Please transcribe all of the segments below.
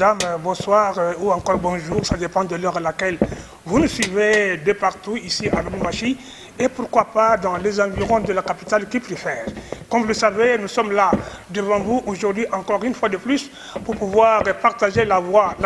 dames, bonsoir ou encore bonjour, ça dépend de l'heure à laquelle vous nous suivez de partout ici à Lubumbashi et pourquoi pas dans les environs de la capitale qui préfère. Comme vous le savez, nous sommes là devant vous aujourd'hui encore une fois de plus pour pouvoir partager la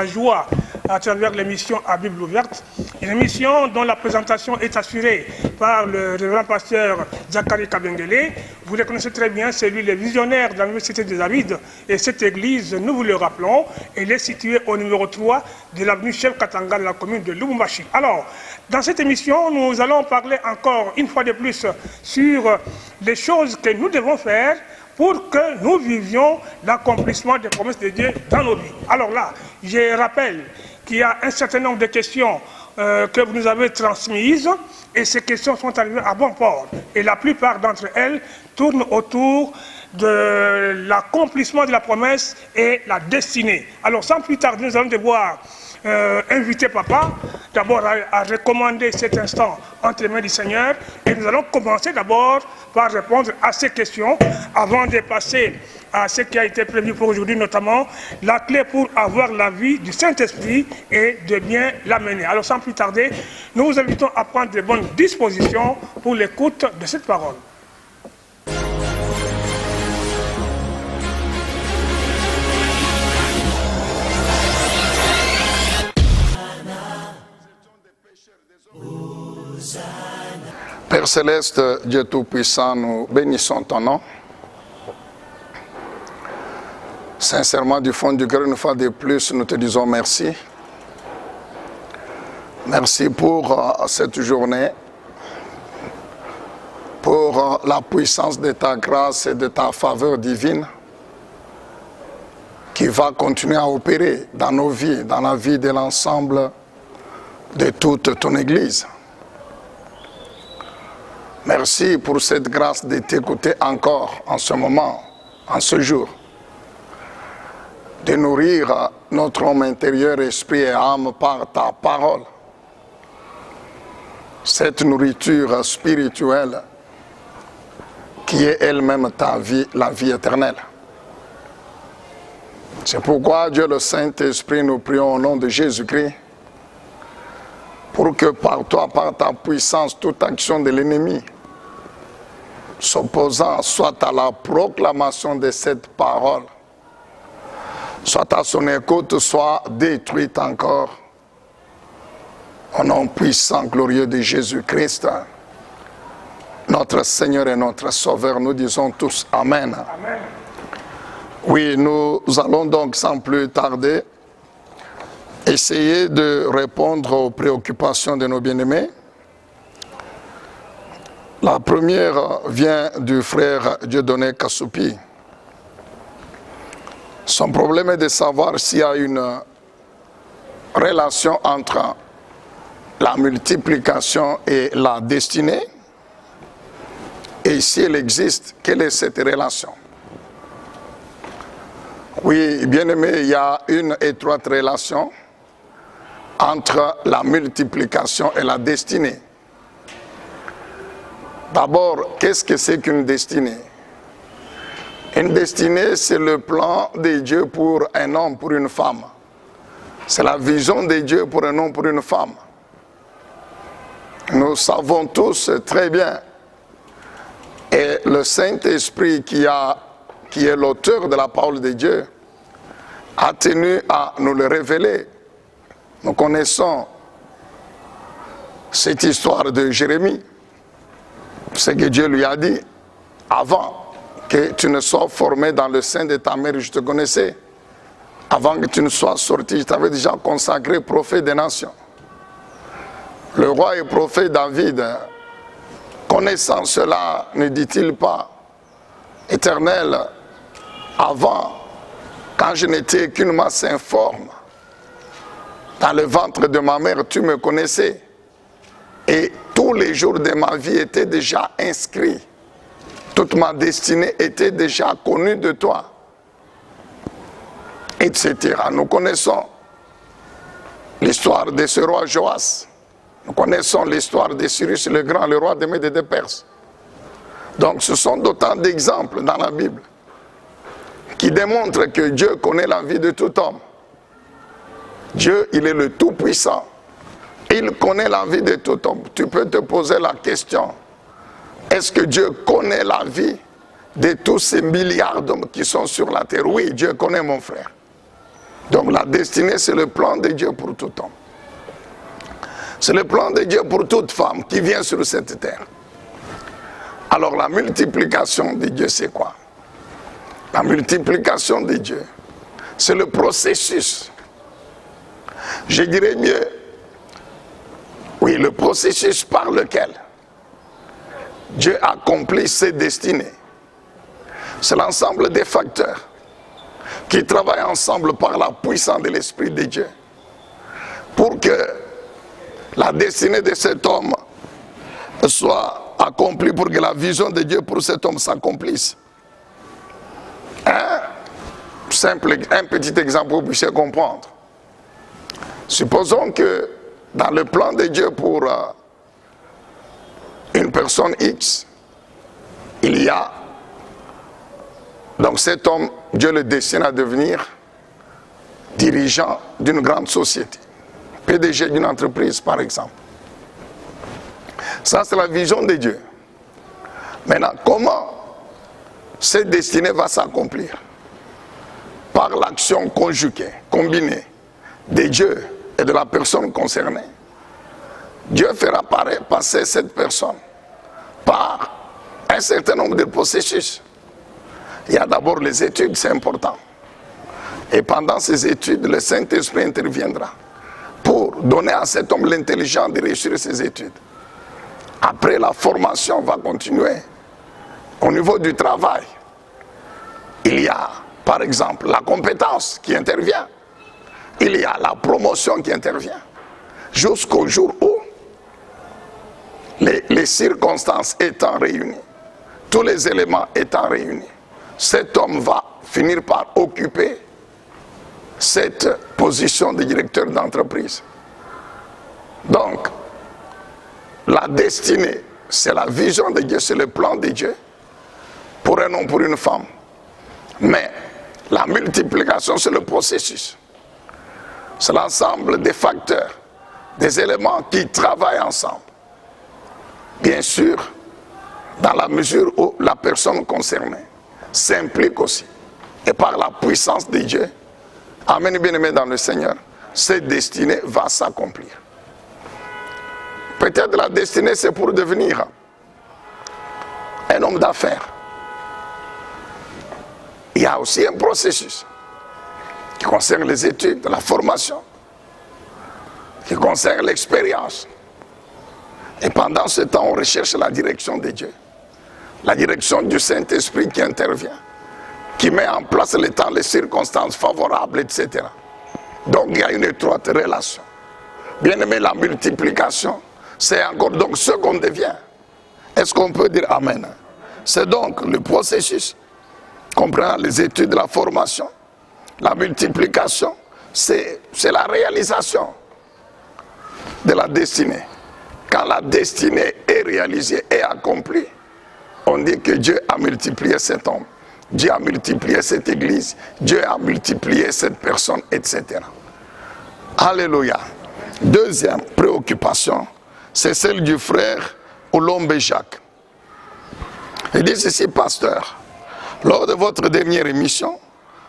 joie à travers l'émission à Bible ouverte. Une émission dont la présentation est assurée par le révérend pasteur Zachary Kabengele. Vous le connaissez très bien, c'est lui le visionnaire de l'Université de David. Et cette église, nous vous le rappelons, elle est située au numéro 3 de l'avenue Chef Katanga de la commune de Lubumbashi. Alors, dans cette émission, nous allons parler encore une fois de plus sur les choses que nous devons faire pour que nous vivions l'accomplissement des promesses de Dieu dans nos vies. Alors là, je rappelle qu'il y a un certain nombre de questions que vous nous avez transmises et ces questions sont arrivées à bon port. Et la plupart d'entre elles tournent autour de l'accomplissement de la promesse et la destinée. Alors sans plus tarder, nous allons devoir inviter papa d'abord à recommander cet instant entre les mains du Seigneur et nous allons commencer d'abord par répondre à ces questions avant de passer à ce qui a été prévu pour aujourd'hui, notamment la clé pour avoir la vie du Saint-Esprit et de bien l'amener. Alors sans plus tarder, nous vous invitons à prendre de bonnes dispositions pour l'écoute de cette parole. Père Céleste, Dieu Tout-Puissant, nous bénissons ton nom. Sincèrement, du fond du cœur, une fois de plus, nous te disons merci. Merci pour cette journée, pour la puissance de ta grâce et de ta faveur divine qui va continuer à opérer dans nos vies, dans la vie de l'ensemble de toute ton Église. Merci pour cette grâce de t'écouter encore en ce moment, en ce jour. De nourrir notre homme intérieur, esprit et âme par ta parole. Cette nourriture spirituelle qui est elle-même ta vie, la vie éternelle. C'est pourquoi Dieu le Saint-Esprit, nous prions au nom de Jésus-Christ pour que par toi, par ta puissance, toute action de l'ennemi s'opposant soit à la proclamation de cette parole, soit à son écoute, soit détruite encore. Au nom puissant, glorieux de Jésus-Christ, notre Seigneur et notre Sauveur, nous disons tous Amen. Amen. Oui, nous allons donc sans plus tarder essayer de répondre aux préoccupations de nos bien-aimés. La première vient du frère Dieudonné Kassoupi. Son problème est de savoir s'il y a une relation entre la multiplication et la destinée. Et si elle existe, quelle est cette relation? Oui, bien aimé, il y a une étroite relation entre la multiplication et la destinée. D'abord, qu'est-ce que c'est qu'une destinée? Une destinée, c'est le plan de Dieu pour un homme, pour une femme. C'est la vision de Dieu pour un homme, pour une femme. Nous savons tous très bien. Et le Saint-Esprit qui est l'auteur de la parole de Dieu a tenu à nous le révéler. Nous connaissons cette histoire de Jérémie. Ce que Dieu lui a dit avant que tu ne sois formé dans le sein de ta mère, je te connaissais. Avant que tu ne sois sorti, je t'avais déjà consacré prophète des nations. Le roi et prophète David, connaissant cela, ne dit-il pas, Éternel, avant, quand je n'étais qu'une masse informe, dans le ventre de ma mère, tu me connaissais. Et tous les jours de ma vie étaient déjà inscrits. Toute ma destinée était déjà connue de toi. Etc. Nous connaissons l'histoire de ce roi Joas. Nous connaissons l'histoire de Cyrus le Grand, le roi des Mèdes et des Perses. Donc ce sont d'autant d'exemples dans la Bible qui démontrent que Dieu connaît la vie de tout homme. Dieu, il est le Tout-Puissant. Il connaît la vie de tout homme. Tu peux te poser la question, est-ce que Dieu connaît la vie de tous ces milliards d'hommes qui sont sur la terre? Oui, Dieu connaît, mon frère. Donc la destinée, c'est le plan de Dieu pour tout homme. C'est le plan de Dieu pour toute femme qui vient sur cette terre. Alors la multiplication de Dieu, c'est quoi? La multiplication de Dieu, c'est le processus. Je dirais mieux, oui, le processus par lequel Dieu accomplit ses destinées. C'est l'ensemble des facteurs qui travaillent ensemble par la puissance de l'Esprit de Dieu pour que la destinée de cet homme soit accomplie, pour que la vision de Dieu pour cet homme s'accomplisse. Un petit exemple pour que vous puissiez comprendre. Supposons que dans le plan de Dieu pour une personne X, il y a, donc cet homme, Dieu le destine à devenir dirigeant d'une grande société, PDG d'une entreprise par exemple. Ça c'est la vision de Dieu. Maintenant, comment cette destinée va s'accomplir? Par l'action conjuguée, combinée de Dieu et de la personne concernée. Dieu fera passer cette personne par un certain nombre de processus. Il y a d'abord les études, c'est important. Et pendant ces études, le Saint-Esprit interviendra pour donner à cet homme l'intelligence de réussir ses études. Après, la formation va continuer. Au niveau du travail, il y a, par exemple, la compétence qui intervient. Il y a la promotion qui intervient. Jusqu'au jour où les circonstances étant réunies, tous les éléments étant réunis, cet homme va finir par occuper cette position de directeur d'entreprise. Donc, la destinée, c'est la vision de Dieu, c'est le plan de Dieu pour un homme, pour une femme. Mais la multiplication, c'est le processus. C'est l'ensemble des facteurs, des éléments qui travaillent ensemble. Bien sûr, dans la mesure où la personne concernée s'implique aussi. Et par la puissance de Dieu, amen, bien-aimé dans le Seigneur, cette destinée va s'accomplir. Peut-être la destinée, c'est pour devenir un homme d'affaires. Il y a aussi un processus qui concerne les études, la formation, qui concerne l'expérience. Et pendant ce temps, on recherche la direction de Dieu, la direction du Saint-Esprit qui intervient, qui met en place le temps, les circonstances favorables, etc. Donc il y a une étroite relation. Bien aimé, la multiplication, c'est encore donc ce qu'on devient. Est-ce qu'on peut dire Amen? C'est donc le processus comprenant les études, la formation, la multiplication, c'est la réalisation de la destinée. Quand la destinée est réalisée et accomplie, on dit que Dieu a multiplié cet homme, Dieu a multiplié cette église, Dieu a multiplié cette personne, etc. Alléluia. Deuxième préoccupation, c'est celle du frère Olombe Jacques. Il dit ceci, pasteur, lors de votre dernière émission,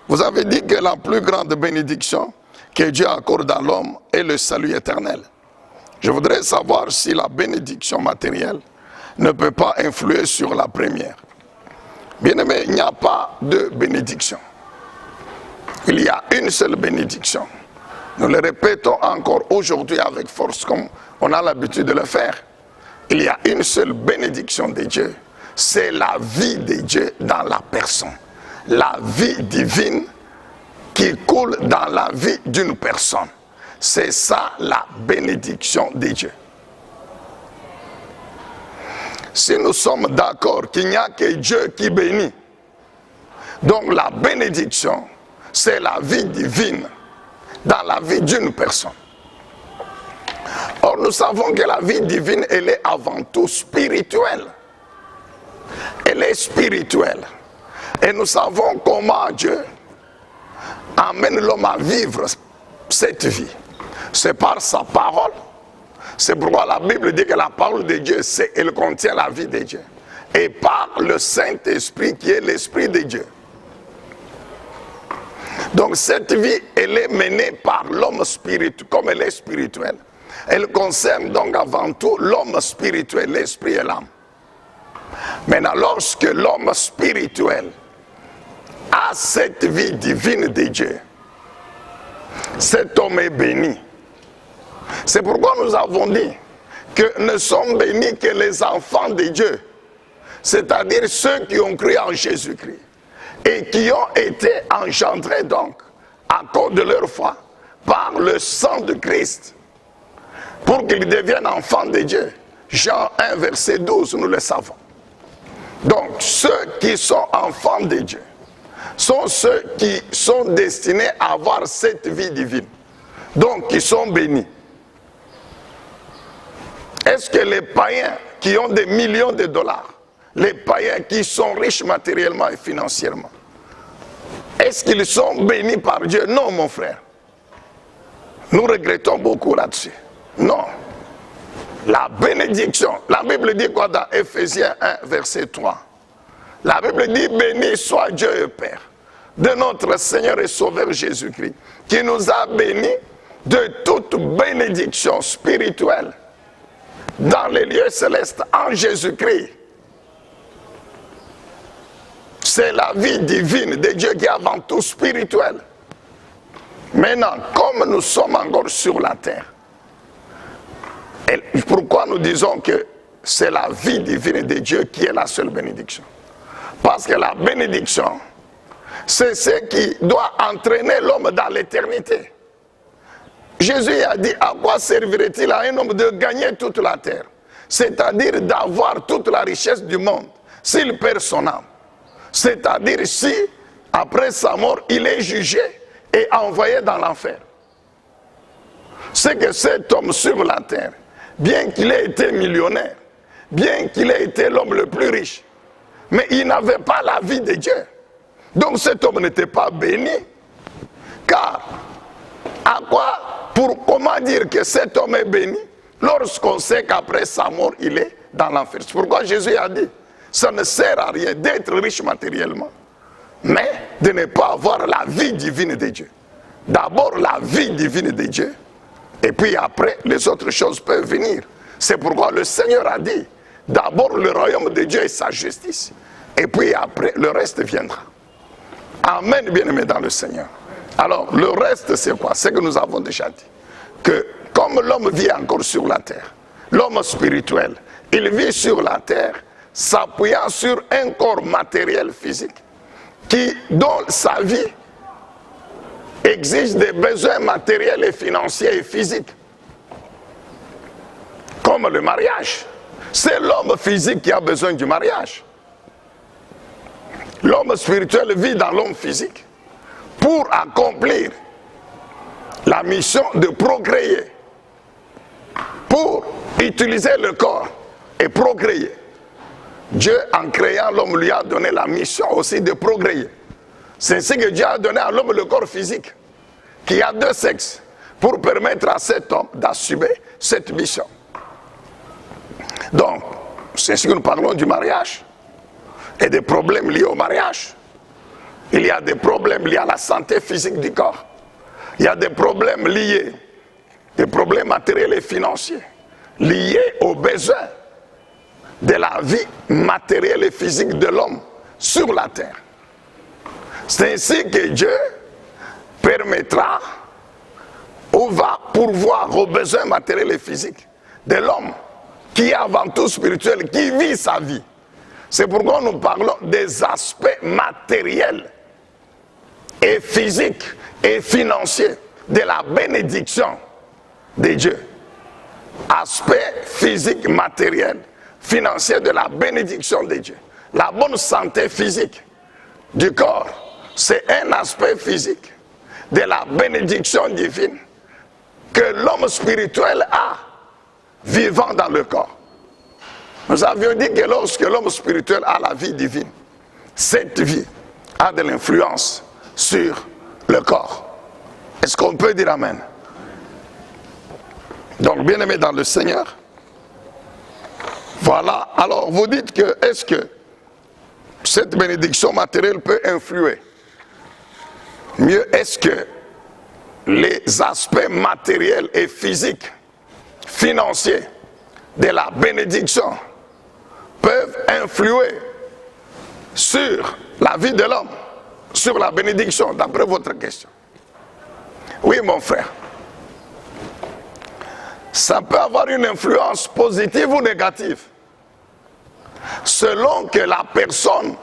vous avez dit que la plus grande bénédiction que Dieu accorde à l'homme est le salut éternel. Je voudrais savoir si la bénédiction matérielle ne peut pas influer sur la première. Bien aimé, il n'y a pas de bénédiction. Il y a une seule bénédiction. Nous le répétons encore aujourd'hui avec force, comme on a l'habitude de le faire. Il y a une seule bénédiction de Dieu. C'est la vie de Dieu dans la personne. La vie divine qui coule dans la vie d'une personne. C'est ça la bénédiction de Dieu. Si nous sommes d'accord qu'il n'y a que Dieu qui bénit, donc la bénédiction, c'est la vie divine dans la vie d'une personne. Or, nous savons que la vie divine, elle est avant tout spirituelle. Elle est spirituelle. Et nous savons comment Dieu amène l'homme à vivre cette vie, c'est par sa parole. C'est pourquoi la Bible dit que la parole de Dieu, elle contient la vie de Dieu. Et par le Saint-Esprit qui est l'Esprit de Dieu. Donc cette vie, elle est menée par l'homme spirituel, comme elle est spirituelle. Elle concerne donc avant tout l'homme spirituel, l'esprit et l'âme. Maintenant, lorsque l'homme spirituel a cette vie divine de Dieu, cet homme est béni. C'est pourquoi nous avons dit que ne sont bénis que les enfants de Dieu, c'est-à-dire ceux qui ont cru en Jésus-Christ et qui ont été engendrés donc à cause de leur foi par le sang de Christ pour qu'ils deviennent enfants de Dieu. Jean 1 verset 12, nous le savons. Donc ceux qui sont enfants de Dieu sont ceux qui sont destinés à avoir cette vie divine, donc qui sont bénis. Est-ce que les païens qui ont des millions de dollars, les païens qui sont riches matériellement et financièrement, est-ce qu'ils sont bénis par Dieu? Non, mon frère. Nous regrettons beaucoup là-dessus. Non. La bénédiction, la Bible dit quoi dans Ephésiens 1, verset 3? La Bible dit, béni soit Dieu et Père de notre Seigneur et Sauveur Jésus-Christ, qui nous a bénis de toute bénédiction spirituelle dans les lieux célestes en Jésus-Christ. C'est la vie divine de Dieu qui est avant tout spirituelle. Maintenant, comme nous sommes encore sur la terre, et pourquoi nous disons que c'est la vie divine de Dieu qui est la seule bénédiction? Parce que la bénédiction, c'est ce qui doit entraîner l'homme dans l'éternité. Jésus a dit, à quoi servirait-il à un homme de gagner toute la terre? C'est-à-dire d'avoir toute la richesse du monde, s'il perd son âme. C'est-à-dire si, après sa mort, il est jugé et envoyé dans l'enfer. C'est que cet homme sur la terre, bien qu'il ait été millionnaire, bien qu'il ait été l'homme le plus riche, mais il n'avait pas la vie de Dieu. Donc cet homme n'était pas béni. Car, comment dire que cet homme est béni lorsqu'on sait qu'après sa mort, il est dans l'enfer? C'est pourquoi Jésus a dit, ça ne sert à rien d'être riche matériellement, mais de ne pas avoir la vie divine de Dieu. D'abord la vie divine de Dieu, et puis après, les autres choses peuvent venir. C'est pourquoi le Seigneur a dit, d'abord le royaume de Dieu et sa justice, et puis après, le reste viendra. Amen, bien-aimés dans le Seigneur. Alors, le reste, c'est quoi? C'est que nous avons déjà dit. Que comme l'homme vit encore sur la terre, l'homme spirituel, il vit sur la terre, s'appuyant sur un corps matériel physique, dont sa vie exige des besoins matériels et financiers et physiques. Comme le mariage. C'est l'homme physique qui a besoin du mariage. L'homme spirituel vit dans l'homme physique pour accomplir la mission de procréer, pour utiliser le corps et procréer. Dieu, en créant l'homme, lui a donné la mission aussi de procréer. C'est ainsi que Dieu a donné à l'homme le corps physique, qui a deux sexes, pour permettre à cet homme d'assumer cette mission. Donc, c'est ainsi que nous parlons du mariage et des problèmes liés au mariage. Il y a des problèmes liés à la santé physique du corps. Il y a des problèmes liés, des problèmes matériels et financiers, liés aux besoins de la vie matérielle et physique de l'homme sur la terre. C'est ainsi que Dieu permettra ou va pourvoir aux besoins matériels et physiques de l'homme qui est avant tout spirituel, qui vit sa vie. C'est pourquoi nous parlons des aspects matériels et physiques et financiers de la bénédiction de Dieu. Aspect physique, matériel, financier de la bénédiction de Dieu. La bonne santé physique du corps, c'est un aspect physique de la bénédiction divine que l'homme spirituel a vivant dans le corps. Nous avions dit que lorsque l'homme spirituel a la vie divine, cette vie a de l'influence sur le corps. Est-ce qu'on peut dire Amen? Donc, bien aimé dans le Seigneur, voilà. Alors, vous dites que, est-ce que cette bénédiction matérielle peut influer? Mieux, est-ce que les aspects matériels et physiques, financiers de la bénédiction peuvent influer sur la vie de l'homme, sur la bénédiction, d'après votre question? Oui, mon frère. Ça peut avoir une influence positive ou négative, selon que la personne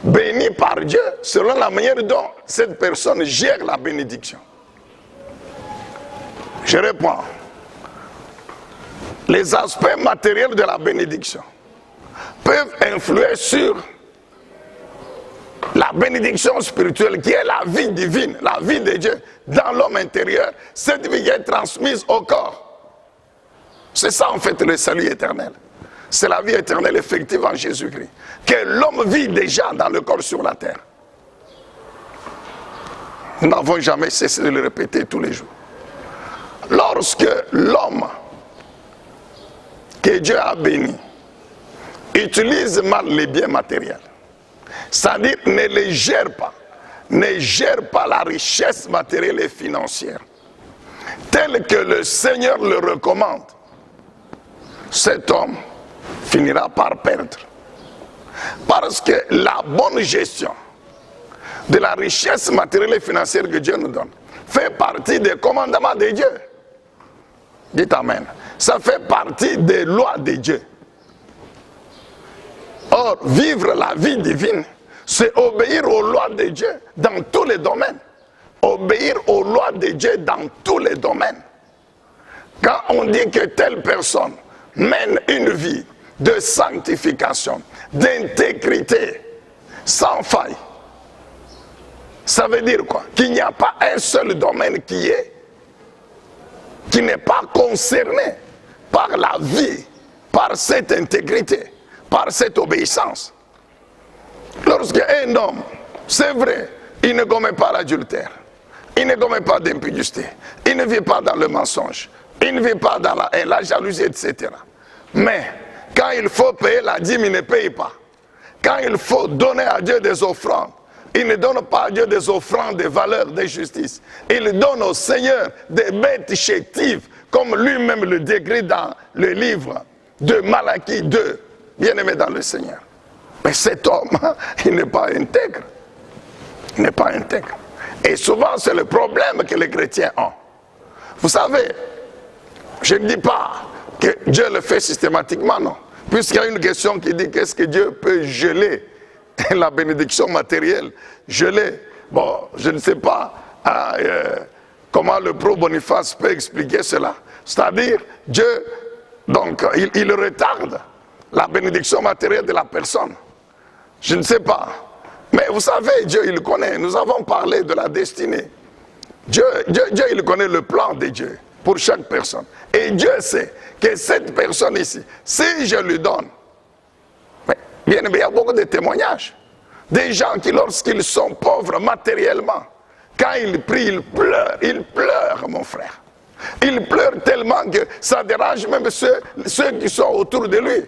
bénie par Dieu, selon la manière dont cette personne gère la bénédiction. Je réponds. Les aspects matériels de la bénédiction peuvent influer sur la bénédiction spirituelle qui est la vie divine, la vie de Dieu dans l'homme intérieur. Cette vie est transmise au corps. C'est ça en fait le salut éternel. C'est la vie éternelle effective en Jésus-Christ, que l'homme vit déjà dans le corps sur la terre. Nous n'avons jamais cessé de le répéter tous les jours. Lorsque l'homme que Dieu a béni utilise mal les biens matériels, c'est-à-dire ne les gère pas la richesse matérielle et financière, telle que le Seigneur le recommande, cet homme finira par perdre. Parce que la bonne gestion de la richesse matérielle et financière que Dieu nous donne fait partie des commandements de Dieu. Dites Amen. Ça fait partie des lois de Dieu. Or, vivre la vie divine, c'est obéir aux lois de Dieu dans tous les domaines. Obéir aux lois de Dieu dans tous les domaines. Quand on dit que telle personne mène une vie de sanctification, d'intégrité, sans faille, ça veut dire quoi? Qu'il n'y a pas un seul domaine qui n'est pas concerné par la vie, par cette intégrité, par cette obéissance. Lorsqu'un homme, c'est vrai, il ne commet pas l'adultère, il ne commet pas d'impudicité, il ne vit pas dans le mensonge, il ne vit pas dans la jalousie, etc. Mais quand il faut payer la dîme, il ne paye pas. Quand il faut donner à Dieu des offrandes, il ne donne pas à Dieu des offrandes de valeur, de justice. Il donne au Seigneur des bêtes chétives, comme lui-même le décrit dans le livre de Malachie 2, bien-aimé dans le Seigneur. Mais cet homme, il n'est pas intègre. Il n'est pas intègre. Et souvent, c'est le problème que les chrétiens ont. Vous savez, je ne dis pas que Dieu le fait systématiquement, non. Puisqu'il y a une question qui dit qu'est-ce que Dieu peut geler la bénédiction matérielle, geler. Bon, je ne sais pas comment le pro Boniface peut expliquer cela. C'est-à-dire, Dieu, donc, il retarde la bénédiction matérielle de la personne. Je ne sais pas. Mais vous savez, Dieu, il connaît. Nous avons parlé de la destinée. Dieu, il connaît le plan de Dieu pour chaque personne. Et Dieu sait que cette personne ici, si je lui donne, mais bien aimé, il y a beaucoup de témoignages. Des gens qui, lorsqu'ils sont pauvres matériellement, quand ils prient, ils pleurent, mon frère. Ils pleurent tellement que ça dérange même ceux qui sont autour de lui.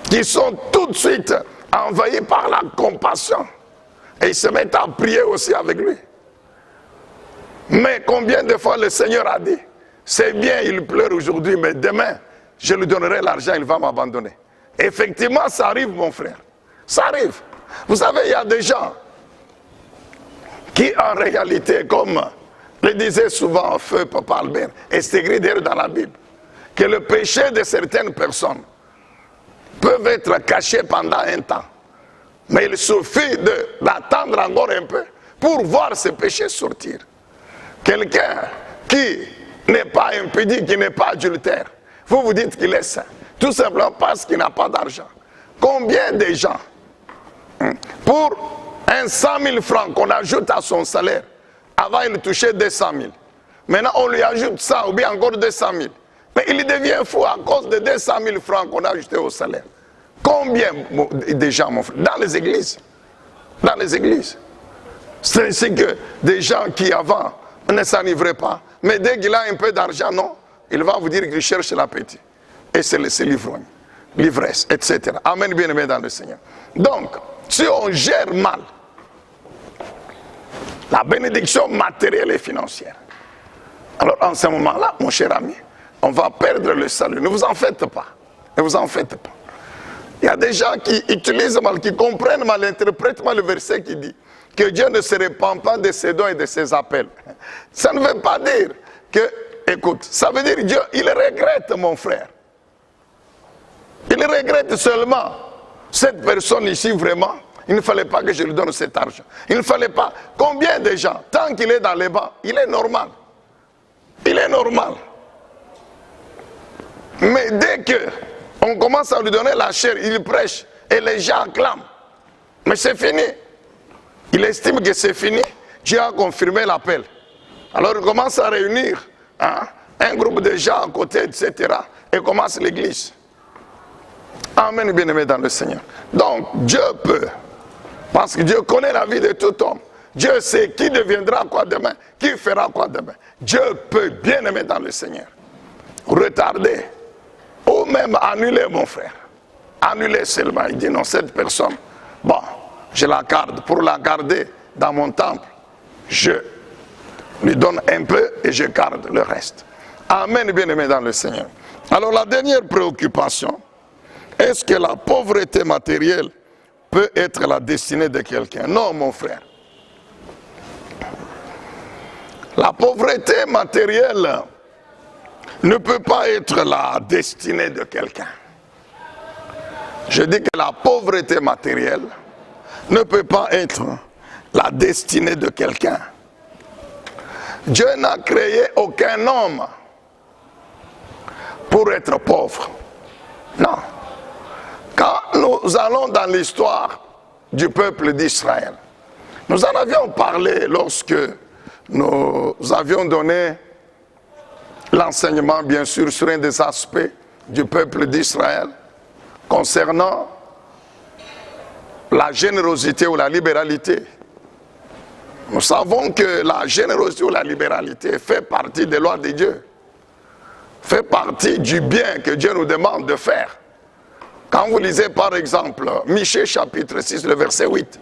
Qui sont tout de suite envahis par la compassion. Et ils se mettent à prier aussi avec lui. Mais combien de fois le Seigneur a dit, c'est bien, il pleure aujourd'hui, mais demain, je lui donnerai l'argent, il va m'abandonner. Effectivement, ça arrive, mon frère. Ça arrive. Vous savez, il y a des gens qui, en réalité, comme le disait souvent Feu Papa Albert, et c'est écrit d'ailleurs dans la Bible, que le péché de certaines personnes peuvent être cachés pendant un temps. Mais il suffit d'attendre encore un peu pour voir ce péché sortir. Quelqu'un qui n'est pas impudique, qui n'est pas adultère, vous dites qu'il est saint, tout simplement parce qu'il n'a pas d'argent. Combien de gens, pour 100 000 francs qu'on ajoute à son salaire, avant il touchait 200 000, maintenant on lui ajoute 100 ou bien encore 200 000, mais il devient fou à cause de 200 000 francs qu'on a ajouté au salaire. Combien de gens, mon frère, dans les églises, C'est ainsi que des gens qui avant ne s'enivraient pas, mais dès qu'il a un peu d'argent, non, il va vous dire qu'il cherche l'appétit. Et c'est l'ivrogne, l'ivresse, etc. Amen, bien-aimé dans le Seigneur. Donc, si on gère mal la bénédiction matérielle et financière, alors en ce moment-là, mon cher ami, on va perdre le salut. Ne vous en faites pas. Ne vous en faites pas. Il y a des gens qui utilisent mal, qui comprennent mal, interprètent mal le verset qui dit que Dieu ne se répand pas de ses dons et de ses appels. Ça ne veut pas dire que, écoute, ça veut dire Dieu, il regrette mon frère. Il regrette seulement cette personne ici vraiment. Il ne fallait pas que je lui donne cet argent. Il ne fallait pas. Combien de gens, tant qu'il est dans les bancs, il est normal. Il est normal. Mais dès qu'on commence à lui donner la chair, il prêche et les gens acclament. Mais c'est fini. Il estime que c'est fini. Dieu a confirmé l'appel. Alors il commence à réunir un groupe de gens à côté, etc. Et commence l'église. Amen, bien-aimé dans le Seigneur. Donc Dieu peut. Parce que Dieu connaît la vie de tout homme. Dieu sait qui deviendra quoi demain, qui fera quoi demain. Dieu peut, bien-aimé dans le Seigneur, retarder ou même annuler, mon frère. Annuler seulement. Il dit non, cette personne, bon, je la garde. Pour la garder dans mon temple, je lui donne un peu et je garde le reste. Amen, bien-aimé dans le Seigneur. Alors la dernière préoccupation, est-ce que la pauvreté matérielle peut être la destinée de quelqu'un? Non, mon frère. La pauvreté matérielle ne peut pas être la destinée de quelqu'un. Je dis que la pauvreté matérielle ne peut pas être la destinée de quelqu'un. Dieu n'a créé aucun homme pour être pauvre. Non. Quand nous allons dans l'histoire du peuple d'Israël, nous en avions parlé lorsque nous avions donné l'enseignement, bien sûr, sur un des aspects du peuple d'Israël concernant la générosité ou la libéralité. Nous savons que la générosité ou la libéralité fait partie des lois de Dieu, fait partie du bien que Dieu nous demande de faire. Quand vous lisez par exemple Michée chapitre 6, le verset 8,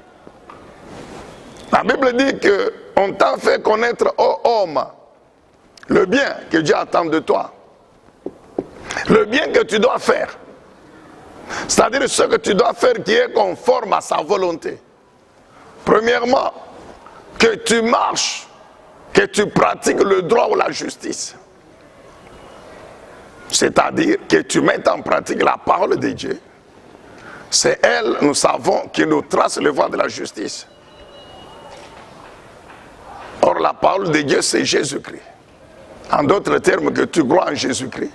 la Bible dit qu'on t'a fait connaître, ô homme, le bien que Dieu attend de toi. Le bien que tu dois faire. C'est-à-dire ce que tu dois faire qui est conforme à sa volonté. Premièrement, que tu marches, que tu pratiques le droit ou la justice. C'est-à-dire que tu mettes en pratique la parole de Dieu. C'est elle, nous savons, qui nous trace le voie de la justice. Or, la parole de Dieu, c'est Jésus-Christ. En d'autres termes, que tu crois en Jésus-Christ.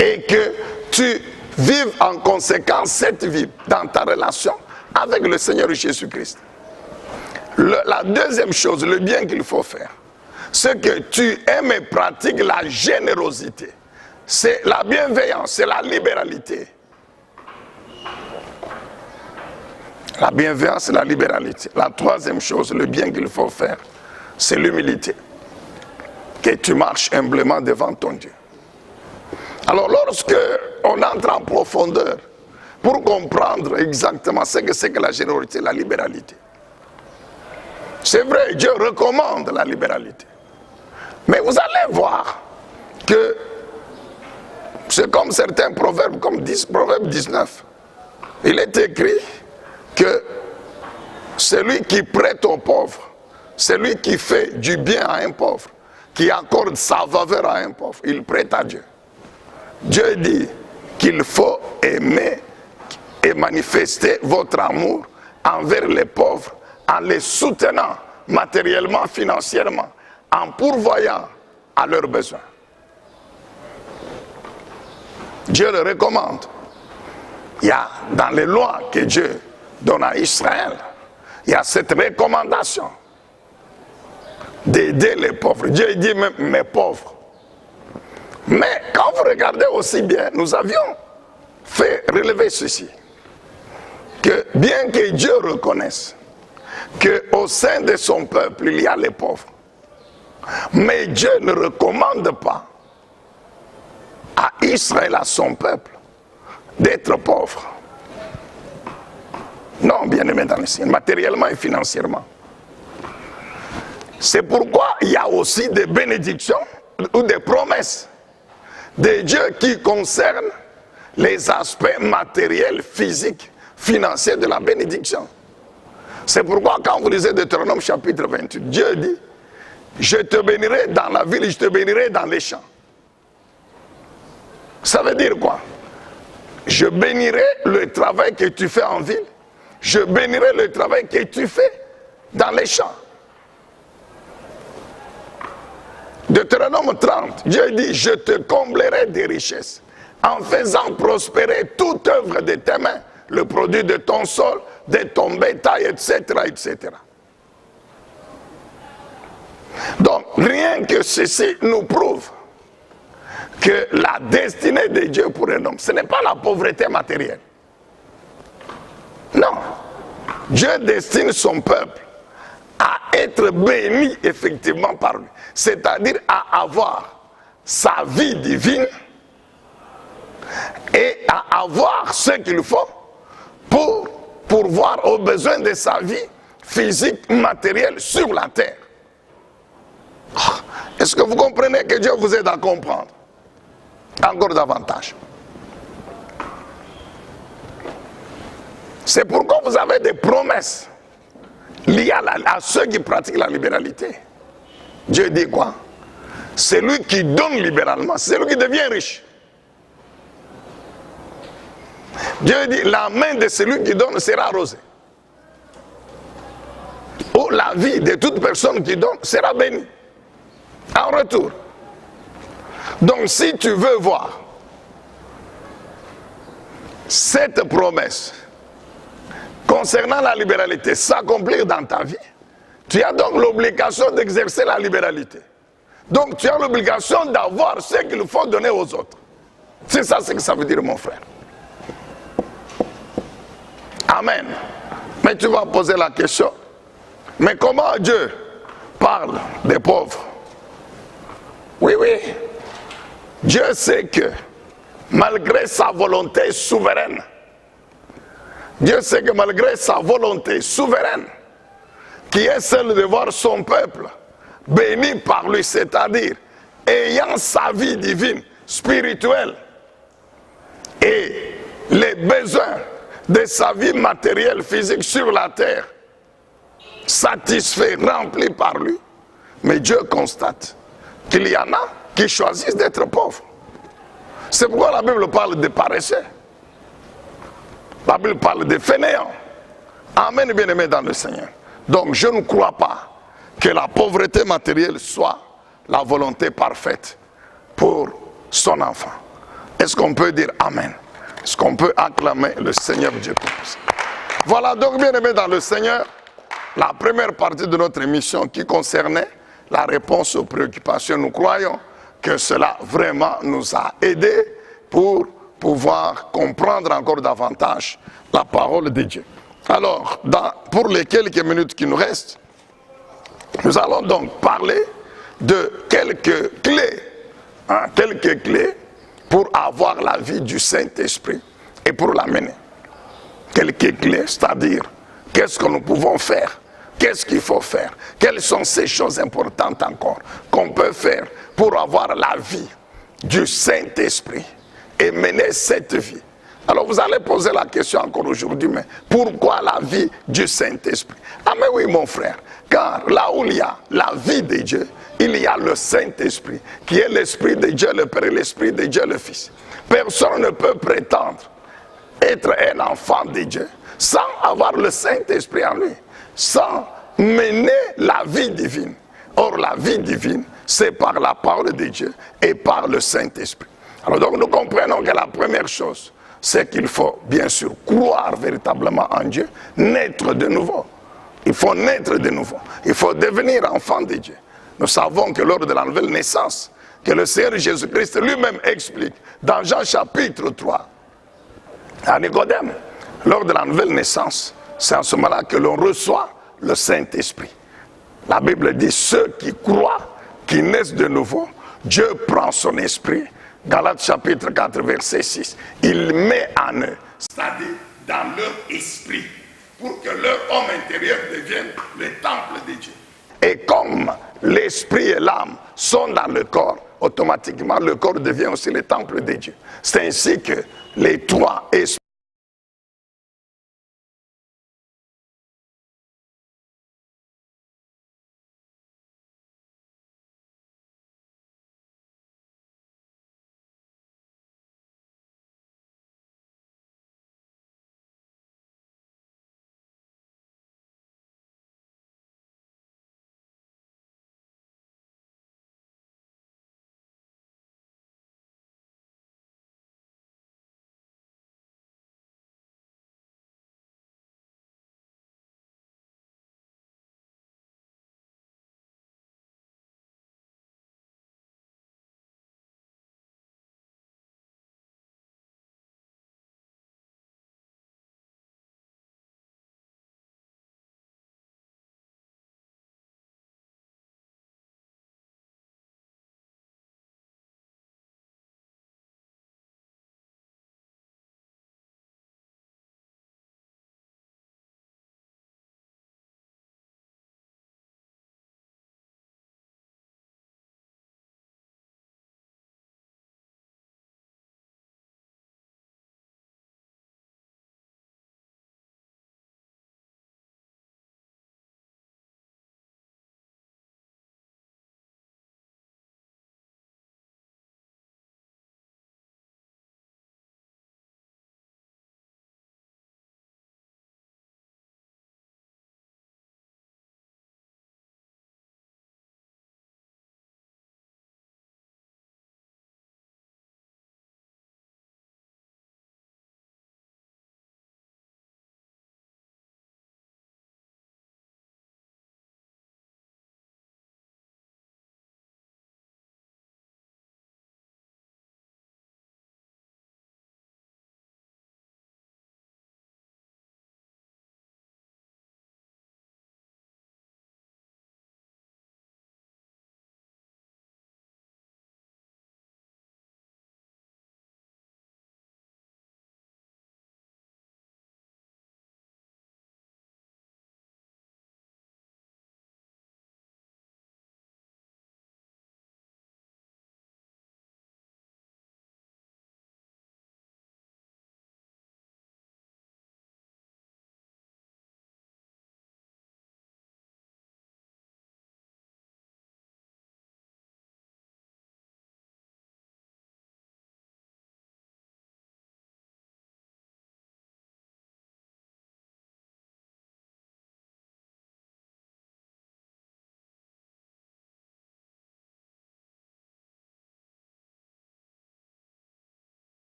Et que tu vives en conséquence cette vie dans ta relation avec le Seigneur Jésus-Christ. La deuxième chose, le bien qu'il faut faire, c'est que tu aimes et pratiques la générosité. C'est la bienveillance, c'est la libéralité. La bienveillance et la libéralité. La troisième chose, le bien qu'il faut faire, c'est l'humilité. Que tu marches humblement devant ton Dieu. Alors lorsque on entre en profondeur pour comprendre exactement ce que c'est que la générosité, la libéralité. C'est vrai, Dieu recommande la libéralité. Mais vous allez voir que c'est comme certains proverbes, comme Proverbe 19. Il est écrit que celui qui prête aux pauvres, celui qui fait du bien à un pauvre, qui accorde sa faveur à un pauvre, il prête à Dieu. Dieu dit qu'il faut aimer et manifester votre amour envers les pauvres en les soutenant matériellement, financièrement, en pourvoyant à leurs besoins. Dieu le recommande. Il y a dans les lois que Dieu donne à Israël, il y a cette recommandation d'aider les pauvres. Dieu dit même mes pauvres. Mais quand vous regardez aussi bien, nous avions fait relever ceci, que bien que Dieu reconnaisse qu'au sein de son peuple, il y a les pauvres. Mais Dieu ne recommande pas à Israël, à son peuple, d'être pauvre. Non, bien-aimé dans le Seigneur, matériellement et financièrement. C'est pourquoi il y a aussi des bénédictions ou des promesses de Dieu qui concernent les aspects matériels, physiques, financiers de la bénédiction. C'est pourquoi quand vous lisez Deutéronome chapitre 28, Dieu dit, je te bénirai dans la ville et je te bénirai dans les champs. Ça veut dire quoi? Je bénirai le travail que tu fais en ville, je bénirai le travail que tu fais dans les champs. Deutéronome 30, Dieu dit, je te comblerai des richesses en faisant prospérer toute œuvre de tes mains, le produit de ton sol, de ton bétail, etc., etc. Donc, rien que ceci nous prouve que la destinée de Dieu pour un homme, ce n'est pas la pauvreté matérielle. Non. Dieu destine son peuple à être béni effectivement par lui. C'est-à-dire à avoir sa vie divine et à avoir ce qu'il faut pour pourvoir aux besoins de sa vie physique, matérielle sur la terre. Est-ce que vous comprenez que Dieu vous aide à comprendre encore davantage? C'est pourquoi vous avez des promesses liées à ceux qui pratiquent la libéralité. Dieu dit quoi? Celui qui donne libéralement, c'est celui qui devient riche. Dieu dit, la main de celui qui donne sera arrosée. Ou la vie de toute personne qui donne sera bénie. En retour. Donc si tu veux voir cette promesse concernant la libéralité s'accomplir dans ta vie, tu as donc l'obligation d'exercer la libéralité. Donc tu as l'obligation d'avoir ce qu'il faut donner aux autres. C'est ça ce que ça veut dire, mon frère. Amen. Mais tu vas poser la question, mais comment Dieu parle des pauvres? Oui, oui. Dieu sait que malgré sa volonté souveraine, Dieu sait que malgré sa volonté souveraine, qui est celle de voir son peuple béni par lui, c'est-à-dire ayant sa vie divine, spirituelle, et les besoins de sa vie matérielle, physique sur la terre, satisfaits, remplis par lui, mais Dieu constate qu'il y en a qui choisissent d'être pauvres. C'est pourquoi la Bible parle de paresseux. La Bible parle de fainéants. Amen, bien-aimés dans le Seigneur. Donc je ne crois pas que la pauvreté matérielle soit la volonté parfaite pour son enfant. Est-ce qu'on peut dire Amen? Est-ce qu'on peut acclamer le Seigneur Dieu Tout-Puissant? Voilà donc, bien-aimés dans le Seigneur, la première partie de notre émission qui concernait la réponse aux préoccupations. Nous croyons que cela vraiment nous a aidés pour pouvoir comprendre encore davantage la parole de Dieu. Alors, pour les quelques minutes qui nous restent, nous allons donc parler de quelques clés, quelques clés pour avoir la vie du Saint-Esprit et pour l'amener. Quelques clés, c'est-à-dire qu'est-ce que nous pouvons faire, qu'est-ce qu'il faut faire, quelles sont ces choses importantes encore qu'on peut faire pour avoir la vie du Saint-Esprit et mener cette vie. Alors vous allez poser la question encore aujourd'hui, mais pourquoi la vie du Saint-Esprit? Ah mais oui mon frère, car là où il y a la vie de Dieu, il y a le Saint-Esprit, qui est l'Esprit de Dieu le Père et l'Esprit de Dieu le Fils. Personne ne peut prétendre être un enfant de Dieu sans avoir le Saint-Esprit en lui, sans mener la vie divine. Or la vie divine, c'est par la parole de Dieu et par le Saint-Esprit. Alors donc nous comprenons que la première chose, c'est qu'il faut bien sûr croire véritablement en Dieu, naître de nouveau. Il faut naître de nouveau. Il faut devenir enfant de Dieu. Nous savons que lors de la nouvelle naissance, que le Seigneur Jésus-Christ lui-même explique dans Jean chapitre 3 à Nicodème, lors de la nouvelle naissance, c'est en ce moment-là que l'on reçoit le Saint-Esprit. La Bible dit, ceux qui croient, qui naissent de nouveau, Dieu prend son esprit. Galates chapitre 4, verset 6. Il met en eux, c'est-à-dire dans leur esprit, pour que leur homme intérieur devienne le temple de Dieu. Et comme l'esprit et l'âme sont dans le corps, automatiquement le corps devient aussi le temple de Dieu. C'est ainsi que les trois esprits